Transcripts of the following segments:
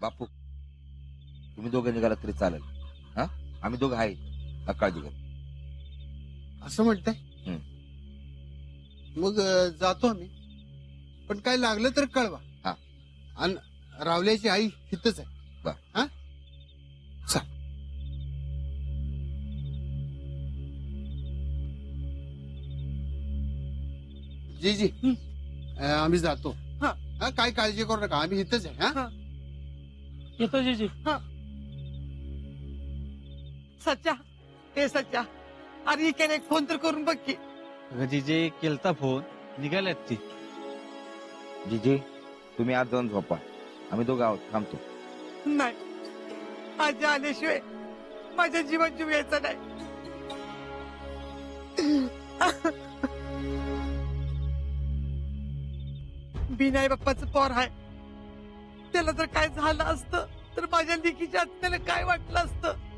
बापू तुम्ही दोघं निघाला तरी चालेल. हा आम्ही दोघं आहे, काळजी कर. असं म्हणताय? मग जातो आम्ही, पण काय लागलं तर कळवा. हा. आणि रावल्याची आई हितच आहे. बर. हा चल. जी जी आम्ही जातो. हा. हा काय काळजी करू नका, आम्ही इथंच आहे. हा येतो जीजी. सच्चा, हे सच्चा, अरे केले फोन तर करून बघ की. अगं जिजे केलता फोन, निघाल्यात ती. जीजी तुम्ही आज जाऊन झोपा, आम्ही दोघं आहोत, थांबतो. नाही, आजी आल्याशिवाय माझ्या जीवन जीव यायचा नाही. बिनाई बाप्पाचं पोर आहे, त्याला जर काय झालं असतं तर माझ्या लेकीच्या आत्म्याला काय वाटलं असतं.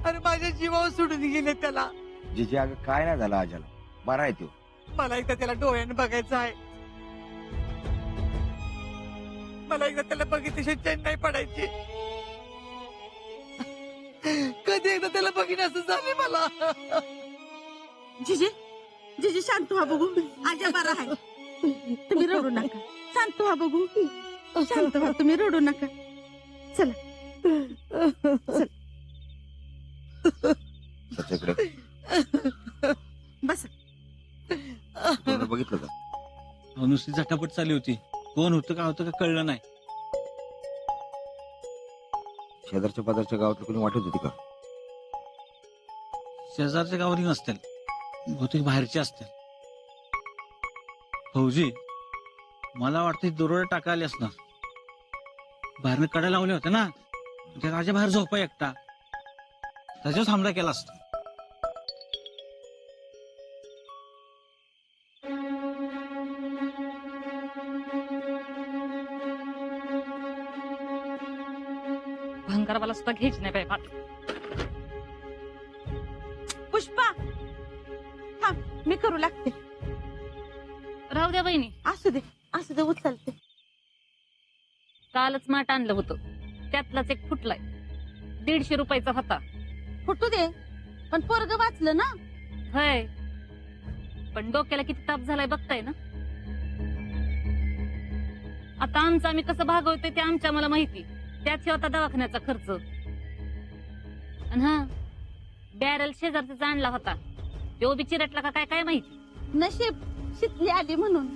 आणि माझ्या जीवावर सोडून गेले त्याला. जीजी अगं काय नाही झालं आजाला, बरा आहे तो. मला एकदा त्याला डोळ्याने बघायचं आहे. मला एकदा त्याला बघितल्याशिवाय चैन नाही पडायची. कधी एकदा त्याला बघिन असं झाले मला. जिजी जिजी शांत व्हा बघू, आजा बरा आहे. तुम्ही रडू नका, शांत व्हा बघू, शांत व्हा, तुम्ही रडू नका. चला चल त्याच्याकडे बस. पूर्ण बघितलं का? अहो, नुसती झटापट चालली होती, कोण होतं का होतं का कळलं नाही. शेजारच्या पाजारच्या गावातलं कोणी वाटत होती का? शेजारच्या गावात नसतील, बहुतेक बाहेरचे असतील. फौजी, मला वाटतं दरोडा टाकायला असणार. बाहेरनं कडा लावले होते ना, त्या राजा बाहेर झोपा एकटा, त्याच्यावर हमला केला असता. भंगारवाला सुद्धा घ्यायची नाही बाई बात. पुष्पा थांब, मी करू लागते. राहू द्या बहिणी, असू दे उचलते. कालच माठ आणलं होतं, त्यातलाच एक फुटलाय. 150 रुपयाचा होता. फुटू दे, पण पोरग वाचलं ना. होय, पण डोक्याला किती ताप झालाय बघताय ना. आता आमचं आम्ही कसं भागवतोय ते आमच्या मला माहिती. त्यात होता दवाखान्याचा खर्च. आणि हा बॅरल शेजारचा आणला होता, तो बी चिरटला का काय काय माहिती. नशीब शितली आली म्हणून.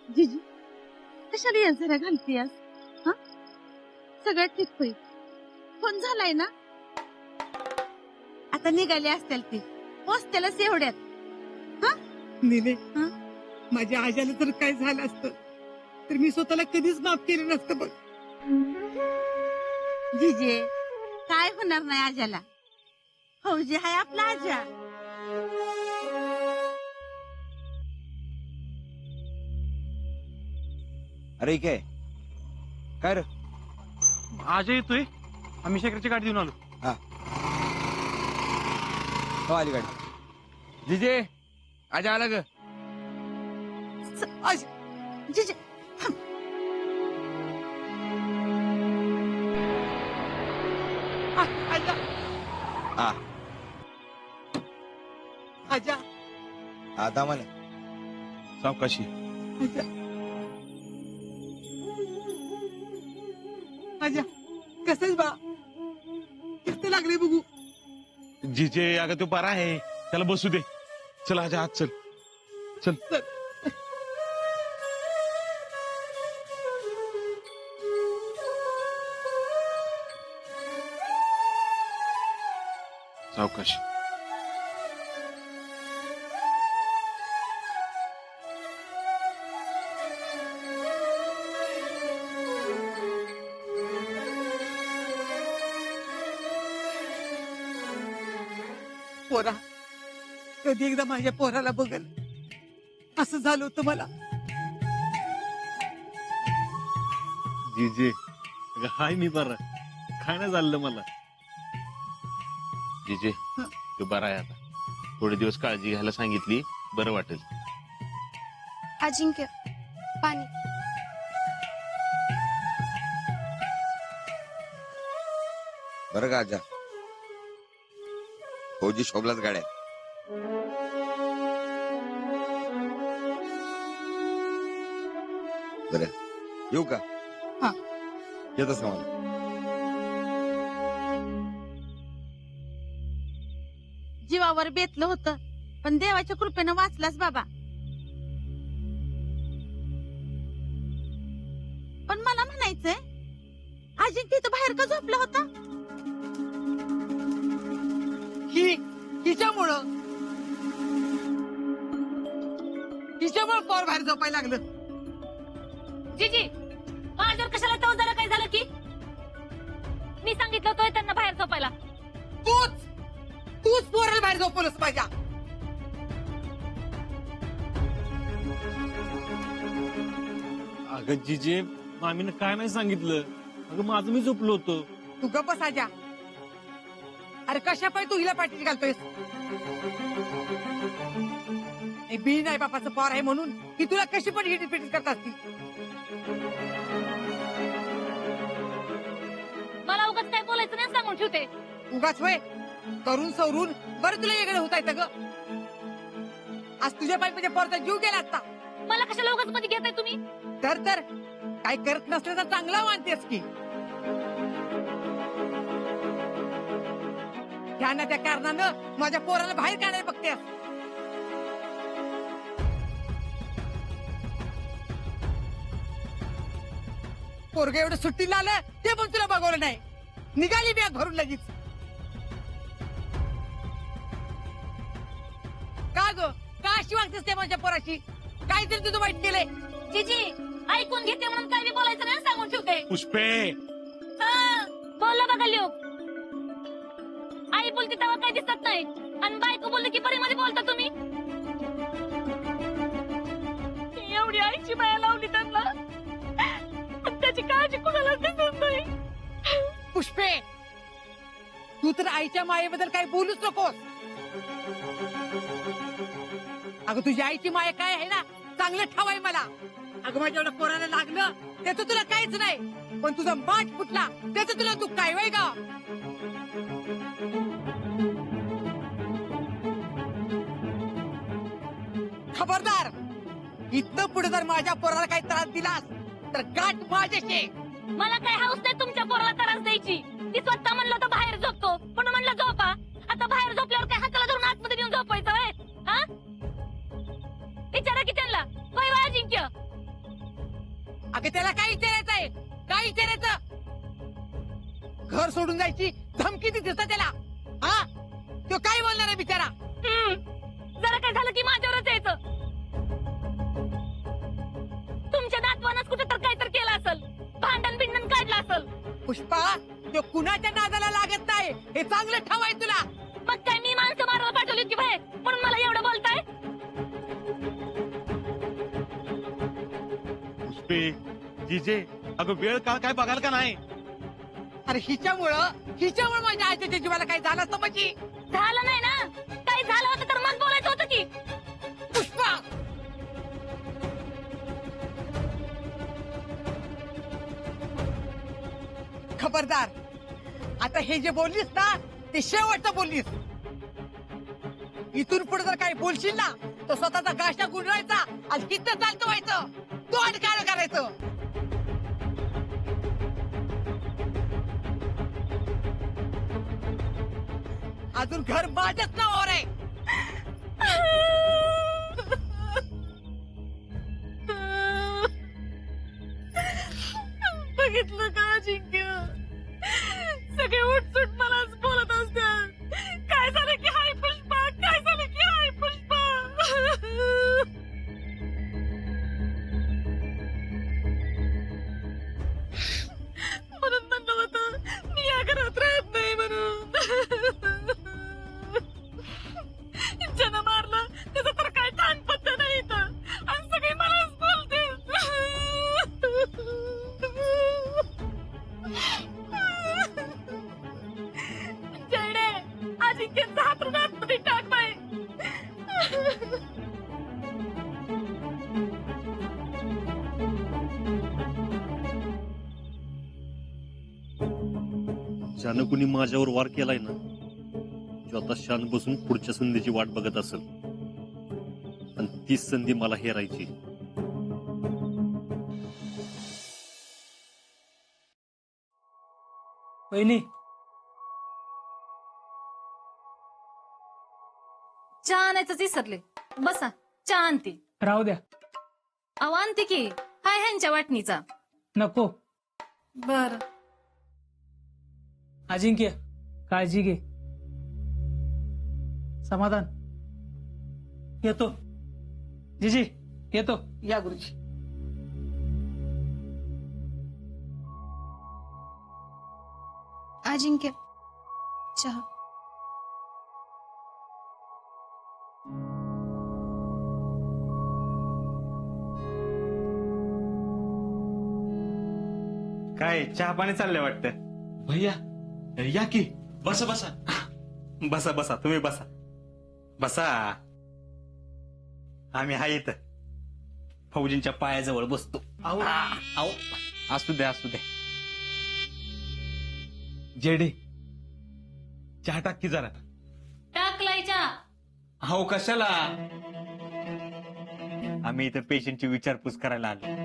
जिजी कशाला या जरा घालतीयास? हा सगळं ठीक होईल. फोन झालाय ना, आता निघाले असतील ती पोचतेलाच एवढ्यात. निले, हा? माझ्या आजाला जर काय झालं असतं तर मी स्वतःला कधीच माफ केलं नसतं बघ. जिजे काय होणार नाही आजाला, फौजी हाय आपला आजा. अरे काय काय रे? आज येतोय, आम्ही शेखरची गाडी देऊन आलो. हो आली गाडी. जीजे आजा आला ग. जिजे आजा, हा आजा, आता मला सावकाशी. आजा, आजा, कसंच बा किती लागले बघू. जिजे अगं तो बरा आहे, त्याला बसू दे. चल आजा आज चल चल. सावकाश. पोरा, कधी एकदा माझ्या पोराला बघल असं झालं होतं मला. जिजे अगं हाय मी बरा, काय नाही झालं मला. जिजे तू बरा आहे आता. थोडे दिवस काळजी घ्यायला सांगितली, बरं वाटेल. अजिंक्य पाणी. बरं का आजा, फौजी शोभलाच गाड्या. बरं येऊ का? हा. येतच का मला? जीवावर बेतलं होतं पण देवाच्या कृपेनं वाचलास बाबा. पण मला म्हणायचंय, अजिंक्य इथं बाहेर का झोपला होता? हिच्यामुळं पोर बाहेर झोपायला लागलं. जिजी माझ्यावर कशाला तेव्हा जरा काय झालं की मी सांगितलं होतं त्यांना बाहेर झोपायला. तूच पोराला बाहेर झोपवलंस माझ्या. अगं जिजे, मामीनं काय नाही सांगितलं. अगं माझं मी झोपलो होतो. तू गप्प बसायच्या. अरे कशा पाय तू हिला पाठीची घालतोयस? बी नाही बापाचं पोर आहे म्हणून की तुला कशी पण हिडीपिटी करत असती. मला उगाच काय बोलायचं नाही सांगून ठेवते. उगाच वय करून सवरून बरं तुला वेगळं होत आहे ग. आज तुझ्या पायीच्या पोरचा जीव गेला असता. मला कशाला उगाच मध्ये घेताय तुम्ही? तर काय करत नसल्याचा चांगला मानतेस की. त्या ना त्या कारणानं माझ्या पोराला बाहेर काढायला बघतेस. पोरग एवढं सुट्टीला आलं ते पण तुला बघवलं नाही. निघाली बॅग भरून लगेच. का ग का अशी वागतेस ते माझ्या पोराशी? काय तरी तुझं वाईट केलंय? जिजी ऐकून घेते म्हणून काय मी बोलायचं नाही सांगून ठेवते. पुष्पे बोलला बघा लोक. आई बोलते तेव्हा काही दिसत नाही आणि बायको बोलली की परीमध्ये बोलता तुम्ही. एवढी आईची माया लावली त्यांना पण त्याची काळजी कुणाला दिसत नाही. पुष्पे तू तर आईच्या मायेबद्दल काही बोलूच नकोस. अगं तुझी आईची माया काय आहे ना चांगलं ठाव आहे मला. अगं माझ्या एवढं पोराला लागलं त्याचं तुला काहीच नाही पण तुझा माठ फुटला त्याचं तुला दुःख काय वय का? खबरदार इथं पुढे जर माझ्या पोराला काही त्रास दिलास तर गाठ माझ्याशी. मला काय हाऊस नाही तुमच्या पोराला त्रास द्यायची. ती स्वतः म्हणलं तर बाहेर झोपतो पण म्हणलं झोपा. आता बाहेर झोपल्यावर काय हाताला धरून आतमध्ये घेऊन झोपायचं होय? हा विचारा की त्यांना. होय वा अजिंक्य? अगं त्याला काय विचारायचं आहे? काय विचारायचं? घर सोडून जायची धमकी ती दिसत त्याला. हा तो काय बोलणार आहे बिचारा? जरा काय झालं की माझ्यावरच यायचं. तुमच्या नातवानच कुठं तर काहीतरी केलं असेल. भांडण बिंडण काढलं असेल. पुष्पा तो कुणाच्या नादाला लागत नाही हे चांगलं ठाव आहे तुला. मग काय मी माणसं मारायला पाठवली की बाहेर म्हणून मला एवढं बोलताय? पुष्पे जिजे, अगं वेळ काळ काय बघाल का नाही? अरे हिच्यामुळं माझ्या आजीच्या जीवाला काय झालं असतं म्हणजे? झालं नाही ना. काही झालं होतं तर मग बोलायचं होतं की. पुष्पा खबरदार आता हे जे बोललीस ना ते शेवटचं बोललीस. इथून पुढे जर काही बोलशील ना तर स्वतःचा गाशा गुंडवायचा आणि किती चालतं व्हायचं. तो आणि काय करायचं? अजून घर माझ्याच नावावर आहे. बघितलं का अजिंक्य? सगळे उठसूट मलाच बोलत असतात. काय झालं की हाय पुष्पा? काय झालं की हाय पुष्पा? म्हणून म्हणलं होतं मी या घरात राहत नाही म्हणून. माझा हात आतमध्ये टाक बाई. ज्यानं कुणी माझ्यावर वार केलाय ना तो आता शांत बसून पुढच्या संधीची वाट बघत असेल आणि तीच संधी मला हेरायची. वहिनी चहा आणायचंच विसरले. बसा, चहा आणते. राहू द्या. अहो आणते की, हाय ह्यांच्या वाटणीचा. नको. बर. अजिंक्य काळजी घे. समाधान येतो. जीजी येतो. या गुरुजी. अजिंक्य चहा. काय चहा पाणी चाललंय वाटतं. भैया या की. बसा बसा. बसा बसा, तुम्ही बसा बसा. आम्ही हा इथं फौजींच्या पायाजवळ बसतो. आओ असू द्या असू द्या. जेडी चहा टाक की जरा. टाकलाय चहा. हो कशाला. आम्ही इथं पेशंटची विचारपूस करायला आलो.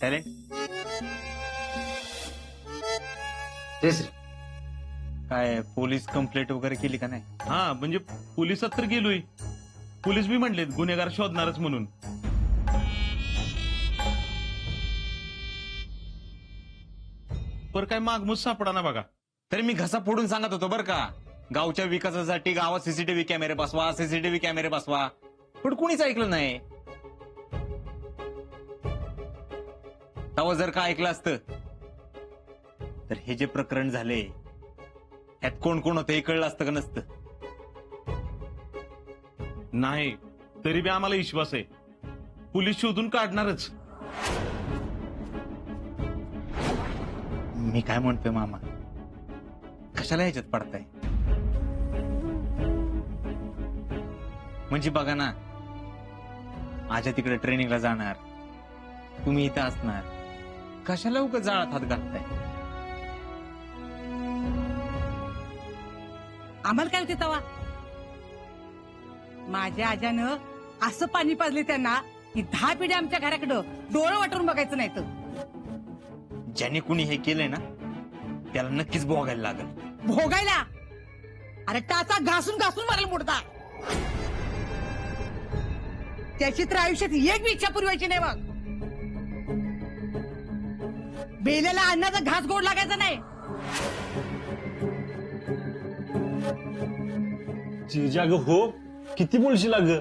टॅलेंट काय पोलीस कंप्लेंट वगैरे केली का नाही. हा म्हणजे पोलिसात तर गेलोय. पोलीस बी म्हणलेत गुन्हेगार शोधणारच म्हणून. पर काय मागमूस सापडा ना बघा. तरी मी घसा फोडून सांगत होतो बरं का, गावच्या विकासासाठी गावात सीसीटीव्ही कॅमेरे बसवा, सीसीटीव्ही कॅमेरे बसवा. पण कुणीच ऐकलं नाही. तेव्हा जर का ऐकलं असतं तर हे जे प्रकरण झाले ह्यात कोण कोण होतं हे कळलं असतं का नसतं. नाही तरी बी आम्हाला विश्वास आहे पोलीस शोधून काढणारच. मी काय म्हणतोय मामा, कशाला ह्याच्यात पडताय. म्हणजे बघा ना, माझ्या तिकडे ट्रेनिंगला जाणार, तुम्ही इथं असणार, कशाला उगाच जाळात हात घालताय. आम्हाला काय होते तवा. माझ्या आजानं असं पाणी पाजले त्यांना की 10 पिढ्या आमच्या घराकडं डोळं वाटून बघायचं नाही तर. ज्याने कुणी हे केलंय ना त्याला नक्कीच भोगायला लागेल. भोगायला. अरे टाचा घासून घासून मारेल मोडता. त्याची तर आयुष्यात एक बी इच्छा पुरवायची नाही बघ. बेलेला अन्नाचा घास गोड लागायचा नाही. जिजा ग हो, किती बोलशील ग.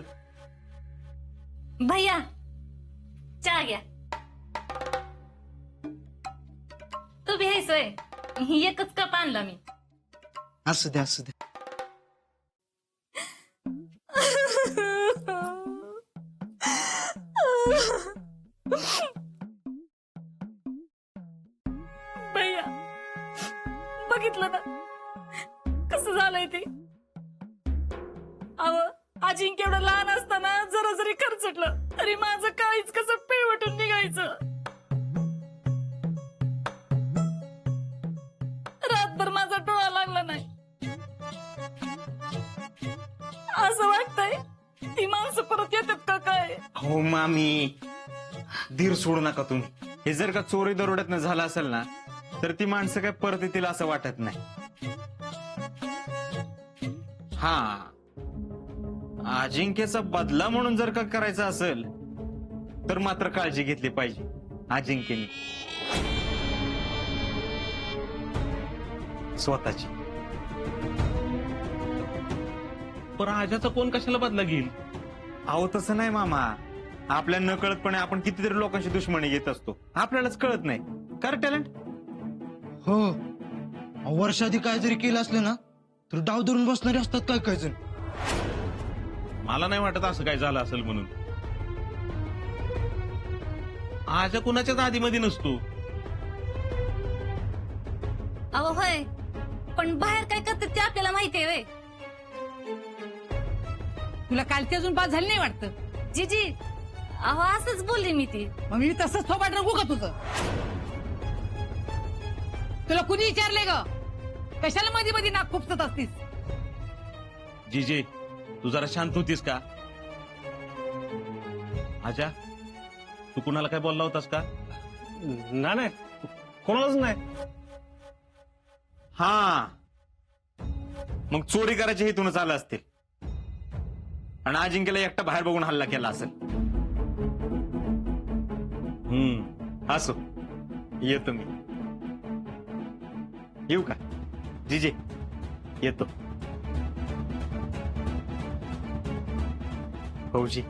भैया चहा घ्या. तू बी हे सोय. एकच कप आणला मी. असू द्या असू द्या. भैया बघितलं ना कसं झालंय ते. अव अजिंक्य एवढं लहान असताना जरा जरी खर्चटलं तरी माझं काळीच कसं पिळवटून निघायचं. रातभर माझा डोळा लागला नाही. असं वाटतंय ती माणसं परत येतात का काय. हो मामी, धीर सोडू नका तुम्ही. हे जर का चोरी दरोड्यातनं झालं असेल ना तर ती माणसं काय परत येतील असं वाटत नाही. हा, अजिंक्यचा बदला म्हणून जर का करायचा असेल तर मात्र काळजी घेतली पाहिजे अजिंक्यने स्वतःची. पण आजाचा कोण कशाला बदला घेईल. अहो तसं नाही मामा, आपल्या न कळतपणे आपण कितीतरी लोकांची दुश्मनी घेत असतो, आपल्यालाच कळत नाही. कर टॅलेंट. हो, वर्षाआधी काय जरी केलं असलं ना तर डाव धरून बसणारे असतात काय काय जण. मला नाही वाटत असं काय झालं असेल म्हणून. आजा कुणाच्याच आधीमध्ये नसतो. अहो होय, पण बाहेर काय करतात ते आपल्याला माहिती आहे. तुला कालची अजून पास झाली नाही वाटतं. जीजी अहो असंच बोलले मी ती. मग मी तसंच थोबाड रंगू का तुझं? तुला कुणी विचारले ग? कशाला मध्ये मध्ये नाक खुपसत असतीस? जीजे तू जरा शांत होतीस का? आजा तू कुणाला काय बोलला होतास का? नाही कोणालाच नाही. हा मग चोरी करायचे हेतूनच आलं असते आणि अजिंक्यला एकटा बाहेर बघून हल्ला केला असेल. असो येतो मी. येऊ का जीजे? येतो. भाऊजी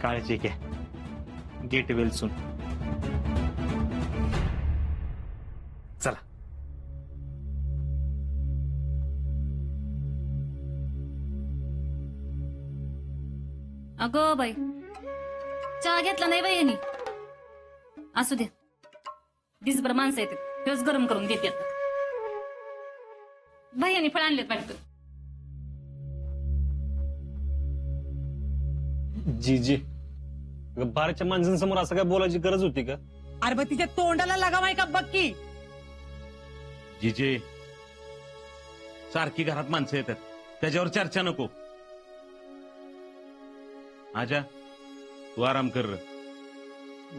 काळजी घ्या. Get well soon. चला. अगं बाई चहा घेतला नाही बाई यांनी. असू द्या दिसभर माणसं येतात तेच गरम करून देतात. भैयानी फळ आणलेत वाटतं. जी बारच्या माणसांसमोर असं काय बोलायची गरज होती का? अरे बा तिच्या तोंडाला लगावाय का बघ की. जीजे सारखी घरात माणसं येतात त्याच्यावर चर्चा नको. आजा तू आराम कर.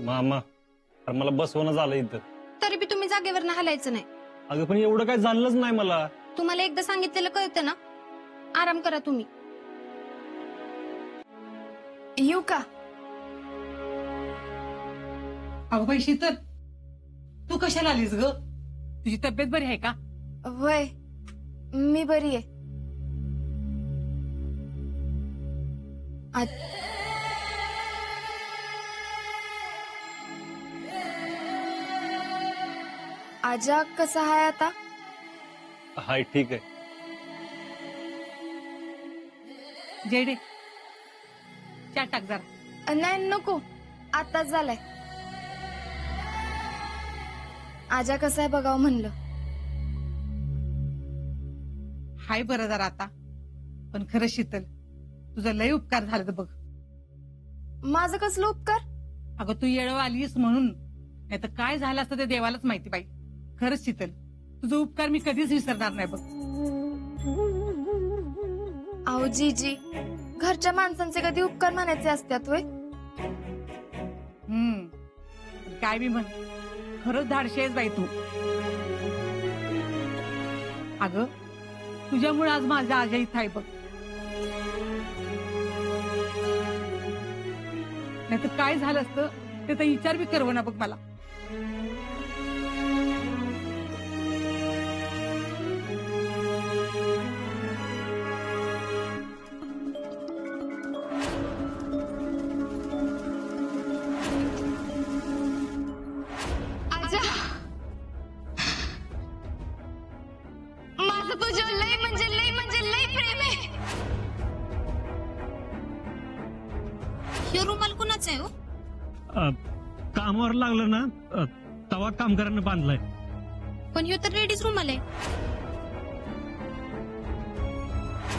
मामा अरे मला बसवणं झालं इथं. तरी बी तुम्ही जागेवर हलायचं नाही. अगं पण एवढं काय झालंच नाही मला. तुम्हाला एकदा सांगितलेलं कळतं ना. आराम करा तुम्ही. येऊ का? अगं बाई शीतल तू कशाला आलीस ग? तुझी तब्येत बरी आहे का? वय मी बरी आहे. आजा कसा आहे आता? हाय ठीक आहे. जेडे चहा टाक जरा. नाही नको आताच झालाय. आजा कसा आहे बघावं म्हणलं. हाय बरं जरा आता. पण खरं शीतल तुझा लय उपकार झाला बघ. माझं कसलं उपकार? अगं तू येळव आलीस म्हणून. नाही तर काय झालं असतं ते देवालाच माहिती पाहिजे. खरंच शीतल तुझा उपकार मी कधीच विसरणार नाही बघ. अहो जीजी घरच्या माणसांचे कधी उपकार मानायचे असतात वय? काय बी म्हण खरंच धाडशी आहेस बाई तू. अगं तुझ्यामुळे आज माझा आजा इथं आहे बघ. नाही तर काय झालं असतं ते तर विचार बी करव ना बघ मला. आजा माझं तुझ्यावर लय म्हणजे लय प्रेम आहे. हे रुमाल कुणाचा आहे हो? कामावर लागलं ना तवा कामगारांना बांधलाय. पण ह्यो तर लेडीज रुमाल आहे.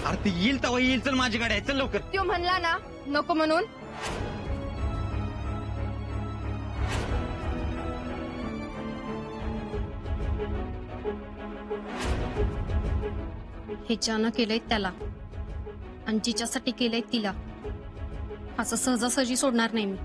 अरे ते येईल तेव्हा येईल. चल माझ्याकडे आहे. चल लवकर. त्यो म्हणला ना नको म्हणून. हे ज्यानं केलंय त्याला आणि जिच्यासाठी केलंय तिला असं सहजासहजी सोडणार नाही मी.